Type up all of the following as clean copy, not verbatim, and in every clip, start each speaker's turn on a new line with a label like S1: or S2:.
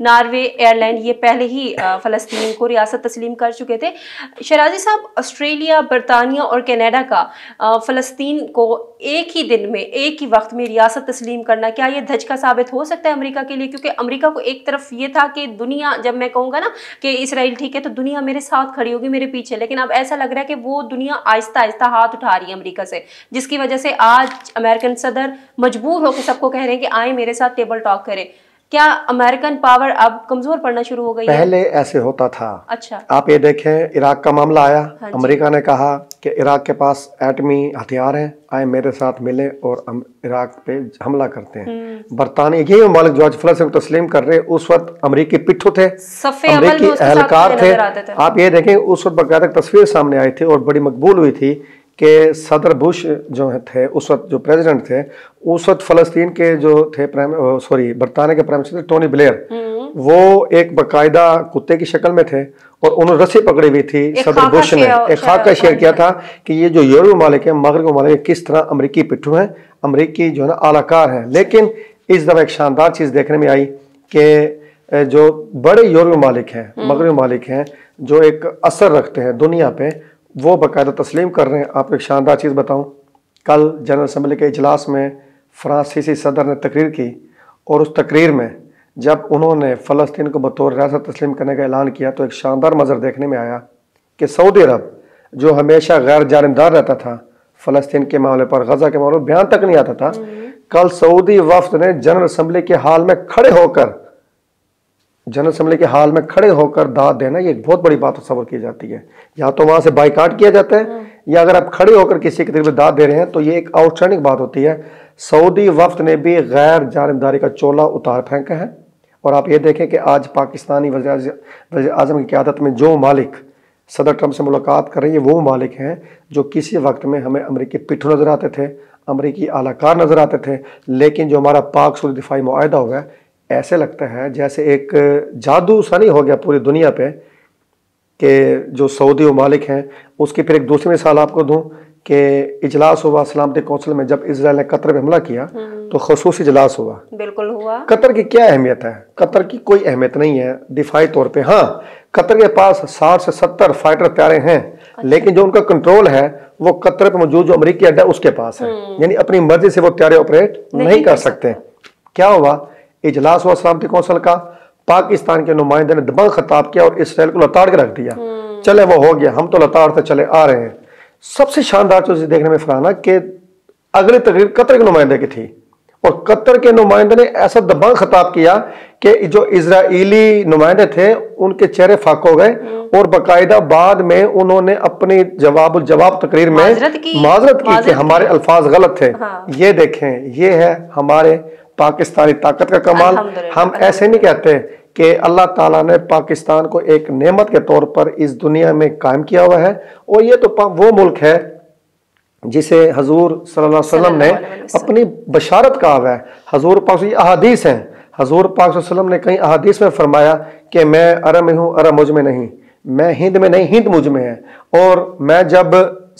S1: Norway air line یہ پہلے ہی فلسطین کو ریاست تسلیم کر چکے تھے۔ شیرازی صاحب، آسٹریلیا، برطانیہ اور کینیڈا کا فلسطین کو ایک ہی دن میں، ایک ہی وقت میں ریاست تسلیم کرنا، کیا یہ دھچکا ثابت ہو سکتا ہے امریکہ کے لیے؟ کیونکہ امریکہ کو ایک طرف یہ تھا کہ دنیا، جب میں کہوں گا نا کہ اسرائیل ٹھیک ہے تو دنیا میرے ساتھ کھڑی ہوگی، میرے پیچھے، لیکن اب ایسا لگ رہا ہے کہ وہ دنیا آہستہ آہستہ ہاتھ اٹھا رہی ہے امریکہ سے، جس کی وجہ سے آج امریکن صدر مجبور ہو کے سب کو کہہ رہے ہیں کہ آئیں میرے ساتھ ٹیبل ٹاک کریں۔ کیا امریکن پاور اب کمزور پڑنا شروع ہو گئی ہے؟
S2: پہلے ایسے ہوتا تھا۔
S1: اچھا،
S2: آپ یہ دیکھیں، عراق کا معاملہ آیا، امریکہ نے کہا کہ عراق کے پاس ایٹمی ہتھیار ہیں، آئیں میرے ساتھ ملیں اور عراق پہ حملہ کرتے ہیں۔ برطانیہ، یہ ممالک جو آج فلسطین کو تسلیم کر رہے، اس وقت امریکی پٹھو تھے، امریکی اہلکار تھے۔ آپ یہ دیکھیں، اس وقت باقاعدہ تصویر سامنے آئی تھی اور بڑی مقبول ہوئی تھی کہ صدر بش جو تھے اس وقت، جو پریزیڈنٹ تھے اس وقت، فلسطین کے جو تھے برطانیہ کے پرائم منسٹر ٹونی بلیئر، وہ ایک باقاعدہ کتے کی شکل میں تھے اور انہوں نے رسی پکڑی ہوئی تھی۔ صدر بش نے ایک خاکہ شیئر کیا تھا کہ یہ جو یورپی ممالک ہیں، مغربی ممالک، کس طرح امریکی پٹھو ہیں، امریکی جو ہے نا اعلی کار ہیں۔ لیکن اس دفعہ ایک شاندار چیز دیکھنے میں آئی کہ جو بڑے یورپی ممالک ہیں، مغربی ممالک ہیں، جو ایک اثر رکھتے ہیں دنیا پہ، وہ باقاعدہ تسلیم کر رہے ہیں۔ آپ کو ایک شاندار چیز بتاؤں، کل جنرل اسمبلی کے اجلاس میں فرانسیسی صدر نے تقریر کی، اور اس تقریر میں جب انہوں نے فلسطین کو بطور ریاست تسلیم کرنے کا اعلان کیا تو ایک شاندار منظر دیکھنے میں آیا کہ سعودی عرب، جو ہمیشہ غیر جانبدار رہتا تھا فلسطین کے معاملے پر، غزہ کے معاملے پر بیان تک نہیں آتا تھا، کل سعودی وفد نے جنرل اسمبلی کے ہال میں کھڑے ہو کر داد دینا، یہ ایک بہت بڑی بات تصور کی جاتی ہے۔ یا تو وہاں سے بائیکاٹ کیا جاتا ہے، یا اگر آپ کھڑے ہو کر کسی کی طرف داد دے رہے ہیں تو یہ ایک آؤٹ اسٹینڈنگ بات ہوتی ہے۔ سعودی وفد نے بھی غیر جانبداری کا چولہ اتار پھینکا ہے، اور آپ یہ دیکھیں کہ آج پاکستانی وزیر اعظم کی قیادت میں جو ممالک صدر ٹرمپ سے ملاقات کر رہے ہیں، وہ ممالک ہیں جو کسی وقت میں ہمیں امریکی پٹھو نظر آتے تھے، امریکی اعلی کار نظر آتے تھے، لیکن جو ہمارا پاک سعودی دفاعی معاہدہ ہوا ہے، ایسے لگتا ہے جیسے ایک جادو سا نہیں ہو گیا پوری دنیا پہ، کہ جو سعودی ممالک ہیں۔ اس کی پھر ایک دوسری مثال آپ کو دوں کہ اجلاس ہوا سلامتی کونسل میں، جب اسرائیل نے قطر پہ حملہ کیا تو خصوصی اجلاس ہوا۔
S1: بالکل ہوا۔
S2: قطر کی کیا اہمیت ہے؟ قطر کی کوئی اہمیت نہیں ہے دفاعی طور پہ۔ ہاں، قطر کے پاس 60 سے 70 فائٹر طیارے ہیں، لیکن جو ان کا کنٹرول ہے وہ قطر پہ موجود جو امریکی اڈا اس کے پاس ہے، یعنی اپنی مرضی سے وہ طیارے آپریٹ نہیں کر سکتے۔ کیا ہوا؟ اجلاس ہوا سلامتی کونسل کا، پاکستان کے نمائندے نے دبنگ خطاب کیا اور اسرائیل کو لتاڑ کے رکھ دیا۔ چلے وہ ہو گیا، ہم تو لتاڑتے چلے آ رہے ہیں۔ سب سے شاندار چیز دیکھنے میں فرحانہ کہ اگلی تقریر قطر کے نمائندے کی تھی، اور قطر کے نمائندے نے ایسا دبنگ خطاب کیا کہ جو اسرائیلی نمائندے تھے ان کے چہرے فاق ہو گئے، اور باقاعدہ بعد میں انہوں نے اپنی جواب تقریر میں معذرت کی کہ ہمارے الفاظ غلط تھے۔ یہ دیکھیں، یہ ہے ہمارے پاکستانی طاقت کا کمال۔ ہم ایسے نہیں کہتے کہ اللہ تعالیٰ نے پاکستان کو ایک نعمت کے طور پر اس دنیا میں قائم کیا ہوا ہے، اور یہ تو وہ ملک ہے جسے حضور صلی اللہ علیہ وسلم نے اپنی بشارت کہا ہوا ہے۔ حضور پاک سے احادیث ہیں، حضور پاک صلی اللہ علیہ وسلم نے کئی احادیث میں فرمایا کہ میں عرب میں ہوں، عرب مجھ میں نہیں، میں ہند میں نہیں، ہند مجھ میں ہے، اور میں جب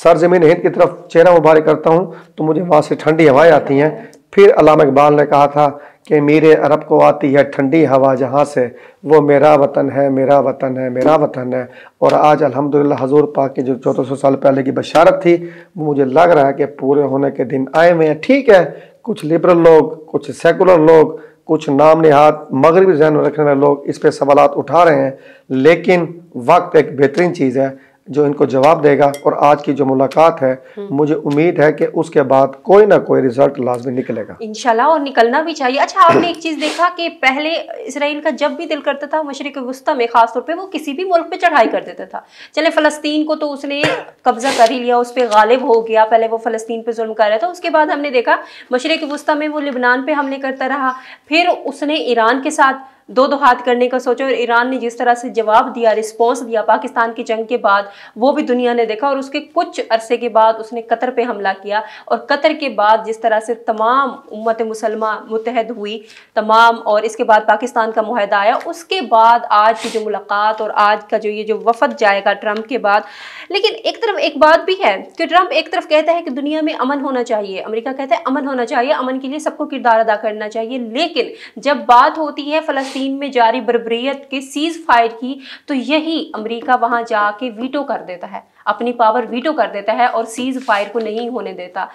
S2: سرزمین ہند کی طرف چہرہ مبارک کرتا ہوں تو مجھے وہاں سے ٹھنڈی ہوائیں آتی ہیں۔ پھر علامہ اقبال نے کہا تھا کہ میرے عرب کو آتی ہے ٹھنڈی ہوا جہاں سے، وہ میرا وطن ہے، میرا وطن ہے، میرا وطن ہے۔ اور آج الحمدللہ حضور پاک کی جو 1400 سال پہلے کی بشارت تھی، وہ مجھے لگ رہا ہے کہ پورے ہونے کے دن آئے ہوئے ہیں۔ ٹھیک ہے، کچھ لبرل لوگ، کچھ سیکولر لوگ، کچھ نام نہاد مغربی ذہن میں رکھنے والے لوگ اس پہ سوالات اٹھا رہے ہیں، لیکن وقت ایک بہترین چیز ہے جو ان کو جواب دے گا، اور آج کی جو ملاقات ہے مجھے امید ہے کہ اس کے بعد کوئی نہ کوئی رزلٹ لازمی نکلے گا
S1: انشاءاللہ، اور نکلنا بھی چاہیے۔ اچھا، آپ نے ایک چیز دیکھا کہ پہلے اسرائیل کا جب بھی دل کرتا تھا مشرق وسطیٰ میں خاص طور پہ وہ کسی بھی ملک پہ چڑھائی کر دیتا تھا۔ چلے فلسطین کو تو اس نے قبضہ کر ہی لیا، اس پہ غالب ہو گیا، پہلے وہ فلسطین پہ ظلم کر رہا تھا، اس کے بعد ہم نے دیکھا مشرق وسطیٰ میں وہ لبنان پہ حملے کرتا رہا، پھر اس نے ایران کے ساتھ دو ہاتھ کرنے کا سوچا، اور ایران نے جس طرح سے جواب دیا، رسپانس دیا پاکستان کی جنگ کے بعد، وہ بھی دنیا نے دیکھا۔ اور اس کے کچھ عرصے کے بعد اس نے قطر پہ حملہ کیا، اور قطر کے بعد جس طرح سے تمام امت مسلمہ متحد ہوئی تمام، اور اس کے بعد پاکستان کا معاہدہ آیا، اس کے بعد آج کی جو ملاقات اور آج کا جو یہ جو وفد جائے گا ٹرمپ کے بعد۔ لیکن ایک طرف ایک بات بھی ہے کہ ٹرمپ ایک طرف کہتا ہے کہ دنیا میں امن ہونا چاہیے، امریکہ کہتا ہے امن ہونا چاہیے، امن کے لیے سب کو کردار ادا کرنا چاہیے، لیکن جب بات ہوتی ہے فلسطین فلسطین میں جاری بربریت کے سیز فائر کی تو یہی امریکہ وہاں جا کے ویٹو کر دیتا ہے، اپنی پاور ویٹو کر دیتا ہے اور سیز فائر کو نہیں ہونے دیتا۔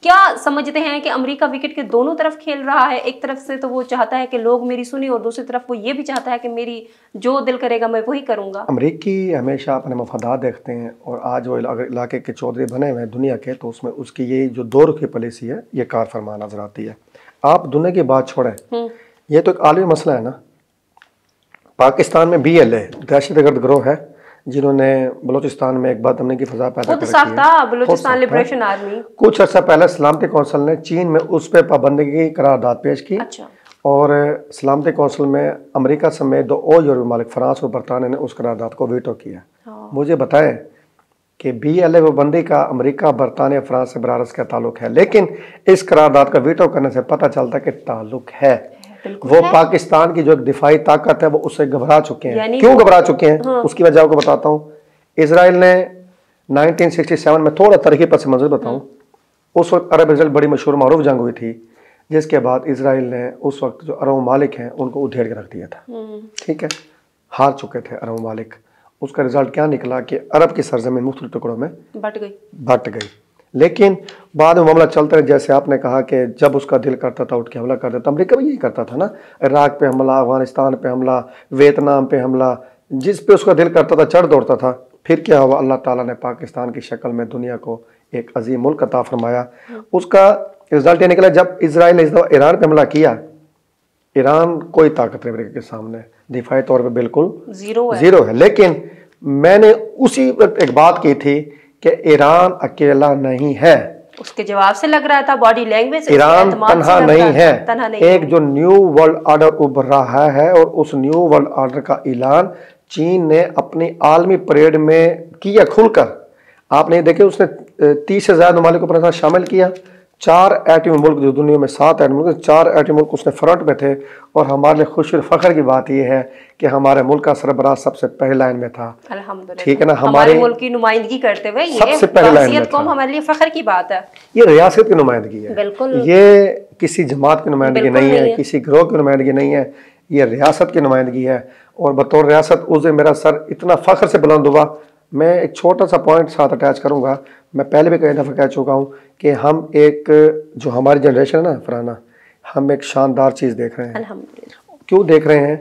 S1: کیا سمجھتے ہیں کہ امریکہ وکٹ کے دونوں طرف کھیل رہا ہے؟ ایک طرف سے تو وہ چاہتا ہے کہ لوگ میری سنیں اور دوسری طرف وہ یہ بھی چاہتا ہے کہ میری جو دل کرے گا میں وہی کروں گا۔
S2: امریکی ہمیشہ اپنے مفادات دیکھتے ہیں، اور آج وہ اگر علاقے کے چودھری بنے ہوئے ہیں دنیا کے، تو اس میں اس کی یہ جو 2 رخی پالیسی ہے یہ کار فرما نظر آتی ہے۔ آپ دنیا کی بات چھوڑیں، یہ تو ایک عالمی مسئلہ ہے نا۔ پاکستان میں BLA دہشت گرد گروہ ہے جنہوں نے بلوچستان میں ایک بد امنی کی فضا پیدا کر رکھی ہے۔
S1: بلوچستان لبریشن آرمی
S2: کچھ عرصہ پہلے سلامتی کونسل نے چین میں اس پہ پابندی کی قرارداد پیش کی، اور سلامتی کونسل میں امریکہ سمیت 2 اور یورپی ممالک فرانس اور برطانیہ نے اس قرارداد کو ویٹو کیا۔ مجھے بتائیں کہ BLA پابندی کا امریکہ، برطانیہ، فرانس سے براہ راست کا تعلق ہے، لیکن اس قرارداد کا ویٹو کرنے سے پتہ چلتا ہے کہ تعلق ہے۔ وہ پاکستان کی جو ایک دفاعی طاقت ہے وہ اس سے گھبرا چکے ہیں۔ کیوں گھبرا چکے ہیں اس کی وجہ کو بتاتا ہوں۔ اسرائیل نے 1967 میں تھوڑا تاریخی پس منظر بتاؤں، اس وقت عرب اسرائیل بڑی مشہور معروف جنگ ہوئی تھی، جس کے بعد اسرائیل نے اس وقت جو عرب ممالک ہیں ان کو ادھیڑ کے رکھ دیا تھا۔ ٹھیک ہے، ہار چکے تھے عرب ممالک۔ اس کا رزلٹ کیا نکلا کہ عرب کی سرزمین مختلف ٹکڑوں میں بٹ گئی۔ لیکن بعد میں معاملہ چلتا ہے، جیسے آپ نے کہا کہ جب اس کا دل کرتا تھا اٹھ کے حملہ کر دیتا۔ امریکہ بھی یہی کرتا تھا نا، عراق پہ حملہ، افغانستان پہ حملہ، ویتنام پہ حملہ، جس پہ اس کا دل کرتا تھا چڑھ دوڑتا تھا۔ پھر کیا ہوا؟ اللہ تعالیٰ نے پاکستان کی شکل میں دنیا کو ایک عظیم ملک عطا فرمایا۔ اس کا رزلٹ یہ نکلا، جب اسرائیل نے اس دفعہ ایران پہ حملہ کیا، ایران کوئی طاقت نہیں امریکہ کے سامنے، دفاعی طور پہ بالکل زیرو ہے۔ لیکن میں نے اسی وقت ایک بات کی تھی کہ ایران اکیلا نہیں ہے،
S1: اس کے جواب سے لگ رہا تھا، باڈی لینگویج سے
S2: ایران تنہا نہیں ہے۔ ایک جو نیو ورلڈ آرڈر ابھر رہا ہے، اور اس نیو ورلڈ آرڈر کا اعلان چین نے اپنی عالمی پریڈ میں کیا کھل کر۔ آپ نے دیکھے اس نے 30 سے زیادہ ممالک کو اپنے ساتھ شامل کیا۔ 4 ایٹمی ملک جو دنیا میں 7 ایٹمی ملک، 4 ایٹمی ملک اس نے فرنٹ میں تھے، اور ہمارے لیے خوشی اور فخر کی بات یہ ہے کہ ہمارے ملک کا سربراہ سب سے پہلے لائن میں تھا۔ ٹھیک ہے نا، ہمارے ملک
S1: کی نمائندگی کرتے ہوئے
S2: سب سے پہلے لائن میں تھا۔
S1: ہمارے لیے فخر کی بات ہے۔
S2: یہ ریاست کی نمائندگی ہے، یہ کسی جماعت کی نمائندگی نہیں ہے، کسی گروہ کی نمائندگی نہیں ہے، یہ ریاست کی نمائندگی ہے۔ اور بطور ریاست اس دن میرا سر اتنا فخر سے بلند ہوا۔ میں ایک چھوٹا سا پوائنٹ ساتھ اٹیچ کروں گا، میں پہلے بھی کئی دفعہ کہہ چکا ہوں کہ ہم ایک جو ہماری جنریشن ہے نا فرحانہ، ہم ایک شاندار چیز دیکھ رہے ہیں۔ کیوں دیکھ رہے ہیں؟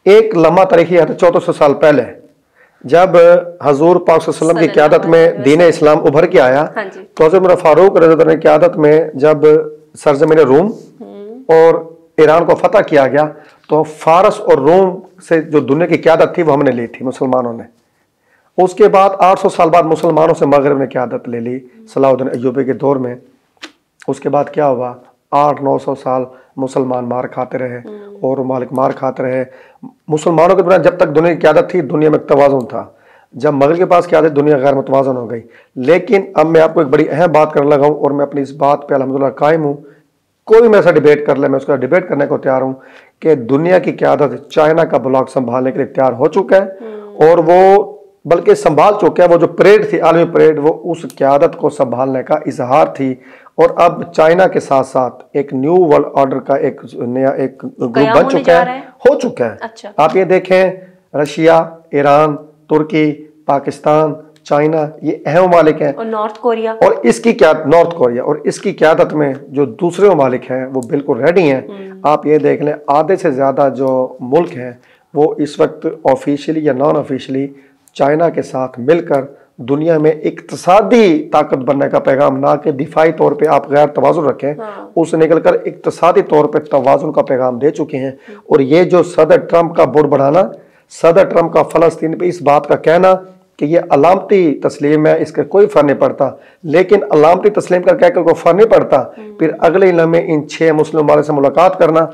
S2: ایک لمحہ تاریخی ہے 1400 سال پہلے، جب حضور پاک صلی اللہ علیہ وسلم کی قیادت میں دین اسلام ابھر کے آیا، تو حضرت عمر فاروق رضی اللہ عنہ کی قیادت میں جب سرزمین روم اور ایران کو فتح کیا گیا، تو فارس اور روم سے جو دنیا کی قیادت تھی وہ ہم نے لی تھی مسلمانوں نے۔ اس کے بعد 800 سال بعد مسلمانوں سے مغرب نے قیادت لے لی صلاح الدین ایوبی کے دور میں۔ اس کے بعد کیا ہوا؟ 800-900 سال مسلمان مار کھاتے رہے اور ممالک مار کھاتے رہے۔ مسلمانوں کے دوران جب تک دنیا کی قیادت تھی دنیا میں توازن تھا، جب مغرب کے پاس قیادت دنیا غیر متوازن ہو گئی۔ لیکن اب میں آپ کو ایک بڑی اہم بات کرنے لگا ہوں، اور میں اپنی اس بات پہ الحمدللہ قائم ہوں۔ کوئی میرے ساتھ ڈیبیٹ کر لے، میں اس کا ڈیبیٹ کرنے کو تیار ہوں کہ دنیا کی قیادت چائنا کا بلاک سنبھالنے کے لیے تیار ہو چکا ہے، اور وہ بلکہ سنبھال چکا ہے۔ وہ جو پریڈ تھی، عالمی پریڈ، وہ اس قیادت کو سنبھالنے کا اظہار تھی۔ اور اب چائنا کے ساتھ ساتھ ایک نیو ورلڈ آرڈر کا ایک نیا ایک گروپ بن چکا ہے، ہو چکا ہے۔ آپ یہ دیکھیں، رشیا، ایران، ترکی، پاکستان، چائنا، یہ اہم ممالک ہیں،
S1: اور نارتھ کوریا،
S2: اور اس کی نارتھ کوریا، اور اس کی قیادت میں جو دوسرے ممالک ہیں وہ بالکل ریڈی ہیں۔ آپ یہ دیکھ لیں، آدھے سے زیادہ جو ملک ہیں وہ اس وقت آفیشلی یا نان آفیشلی چائنا کے ساتھ مل کر دنیا میں اقتصادی طاقت بننے کا پیغام، نہ کہ دفاعی طور پہ آپ غیر توازن رکھیں، اس سے نکل کر اقتصادی طور پہ توازن کا پیغام دے چکے ہیں۔ اور یہ جو صدر ٹرمپ کا بڑ بڑھانا، صدر ٹرمپ کا فلسطین پہ اس بات کا کہنا کہ یہ علامتی تسلیم ہے، اس کا کوئی فرق نہیں پڑتا، لیکن علامتی تسلیم کر کہہ کر کوئی فرق نہیں پڑتا، پھر اگلے لمحے ان 6 مسلم ممالک سے ملاقات کرنا،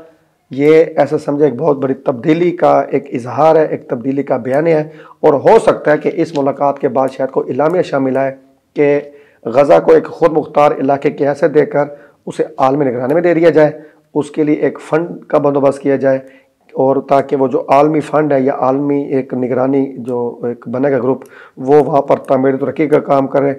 S2: یہ ایسا سمجھے ایک بہت بڑی تبدیلی کا ایک اظہار ہے، ایک تبدیلی کا بیان ہے۔ اور ہو سکتا ہے کہ اس ملاقات کے بعد شاید کوئی اعلامیہ شامل آئے کہ غزہ کو ایک خود مختار علاقے کی حیثیت دے کر اسے عالمی نگرانی میں دے دیا جائے، اس کے لیے ایک فنڈ کا بندوبست کیا جائے، اور تاکہ وہ جو عالمی فنڈ ہے یا عالمی ایک نگرانی جو ایک بنے گا گروپ، وہ وہاں پر تعمیر ترقی کا کام کرے،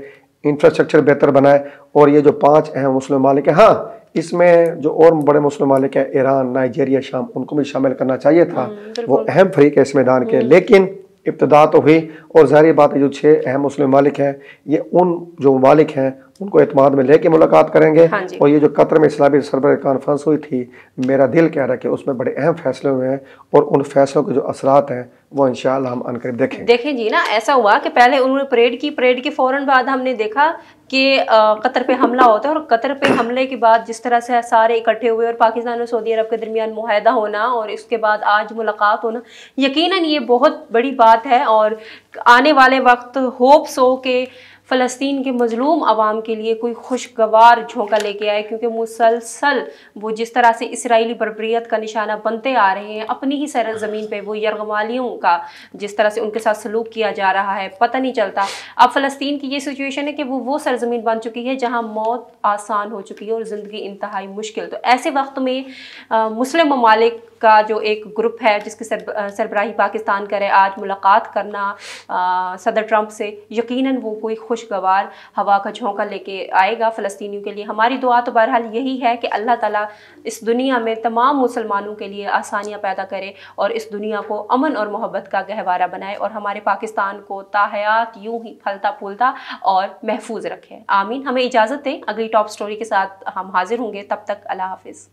S2: انفراسٹرکچر بہتر بنائے۔ اور یہ جو 5 اہم مسلم ممالک ہیں، ہاں اس میں جو اور بڑے مسلم ممالک ہیں ایران، نائجیریا، شام، ان کو بھی شامل کرنا چاہیے تھا، وہ اہم فریق ہے اس میدان کے، لیکن ابتدا تو ہوئی اور ظاہری بات ہے جو 6 اہم مسلم ممالک ہیں یہ ان جو ممالک ہیں ان کو اعتماد میں لے کے ملاقات کریں گے، اور یہ جو قطر میں اسلامی سربراہ کانفرنس ہوئی تھی میرا دل کہہ رہا ہے کہ اس میں بڑے اہم فیصلے ہوئے ہیں اور ان فیصلوں کے جو اثرات ہیں وہ انشاءاللہ ہم ان قریب
S1: دیکھیں جی نا، ایسا ہوا کہ پہلے انہوں نے پریڈ کی فوراً بعد ہم نے دیکھا کہ قطر پہ حملہ ہوتا ہے، اور قطر پہ حملے کے بعد جس طرح سے سارے اکٹھے ہوئے اور پاکستان اور سعودی عرب کے درمیان معاہدہ ہونا اور اس کے بعد آج ملاقات ہونا، یقیناً یہ بہت بڑی بات ہے، اور آنے والے وقت ہوپس ہو کہ فلسطین کے مظلوم عوام کے لیے کوئی خوشگوار جھونکا لے کے آئے، کیونکہ مسلسل وہ جس طرح سے اسرائیلی بربریت کا نشانہ بنتے آ رہے ہیں اپنی ہی سرزمین پہ، وہ یرغمالیوں کا جس طرح سے ان کے ساتھ سلوک کیا جا رہا ہے پتہ نہیں چلتا۔ اب فلسطین کی یہ سچویشن ہے کہ وہ سرزمین بن چکی ہے جہاں موت آسان ہو چکی ہے اور زندگی انتہائی مشکل۔ تو ایسے وقت میں مسلم ممالک کا جو ایک گروپ ہے جس کی سربراہی پاکستان کرے، آج ملاقات کرنا صدر ٹرمپ سے، یقیناً وہ کوئی خوشگوار ہوا کا جھونکا لے کے آئے گا فلسطینیوں کے لیے۔ ہماری دعا تو بہرحال یہی ہے کہ اللہ تعالیٰ اس دنیا میں تمام مسلمانوں کے لیے آسانیاں پیدا کرے اور اس دنیا کو امن اور محبت کا گہوارہ بنائے، اور ہمارے پاکستان کو تاحیات یوں ہی پھلتا پھولتا اور محفوظ رکھے۔ آمین۔ ہمیں اجازت دیں، اگلی ٹاپ سٹوری کے ساتھ ہم حاضر ہوں گے، تب تک اللہ حافظ۔